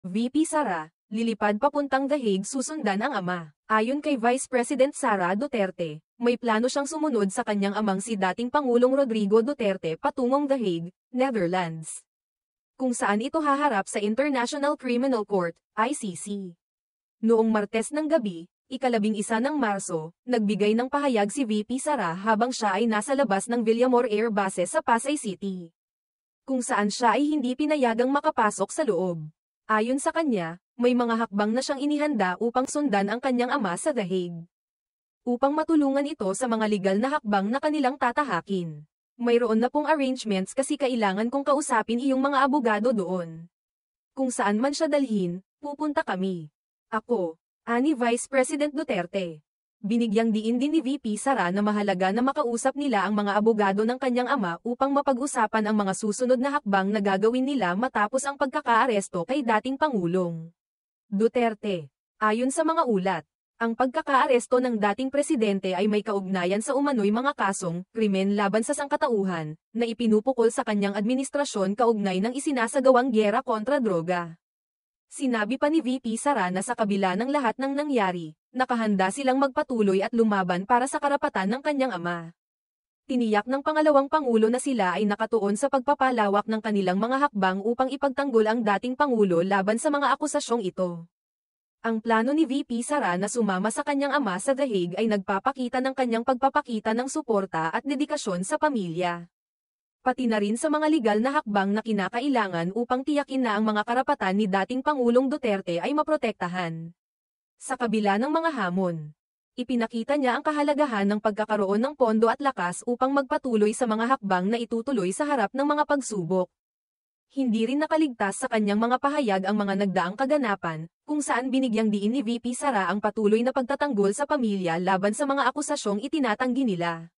VP Sara, lilipad papuntang The Hague susundan ang ama. Ayon kay Vice President Sara Duterte, may plano siyang sumunod sa kanyang amang si dating Pangulong Rodrigo Duterte patungong The Hague, Netherlands, kung saan ito haharap sa International Criminal Court, ICC. Noong Martes ng gabi, ika-11 ng Marso, nagbigay ng pahayag si VP Sara habang siya ay nasa labas ng Villamor Air Base sa Pasay City, kung saan siya ay hindi pinayagang makapasok sa loob. Ayon sa kanya, may mga hakbang na siyang inihanda upang sundan ang kanyang ama sa The Hague, upang matulungan ito sa mga legal na hakbang na kanilang tatahakin. Mayroon na pong arrangements kasi kailangan kong kausapin iyong mga abogado doon. Kung saan man siya dalhin, pupunta kami. Ako, ani Vice President Duterte. Binigyang diin din ni VP Sara na mahalaga na makausap nila ang mga abogado ng kanyang ama upang mapag-usapan ang mga susunod na hakbang na gagawin nila matapos ang pagkakaaresto kay dating Pangulong Duterte. Ayon sa mga ulat, ang pagkakaaresto ng dating presidente ay may kaugnayan sa umano'y mga kasong krimen laban sa sangkatauhan na ipinupukol sa kanyang administrasyon kaugnay ng isinasagawang gyera kontra droga. Sinabi pa ni VP Sara na sa kabila ng lahat ng nangyari, nakahanda silang magpatuloy at lumaban para sa karapatan ng kanyang ama. Tiniyak ng pangalawang pangulo na sila ay nakatuon sa pagpapalawak ng kanilang mga hakbang upang ipagtanggol ang dating pangulo laban sa mga akusasyong ito. Ang plano ni VP Sara na sumama sa kanyang ama sa The Hague ay nagpapakita ng kanyang pagpapakita ng suporta at dedikasyon sa pamilya, pati na rin sa mga legal na hakbang na kinakailangan upang tiyakin na ang mga karapatan ni dating Pangulong Duterte ay maprotektahan. Sa kabila ng mga hamon, ipinakita niya ang kahalagahan ng pagkakaroon ng pondo at lakas upang magpatuloy sa mga hakbang na itutuloy sa harap ng mga pagsubok. Hindi rin nakaligtas sa kanyang mga pahayag ang mga nagdaang kaganapan, kung saan binigyang diin ni VP Sara ang patuloy na pagtatanggol sa pamilya laban sa mga akusasyong itinatanggi nila.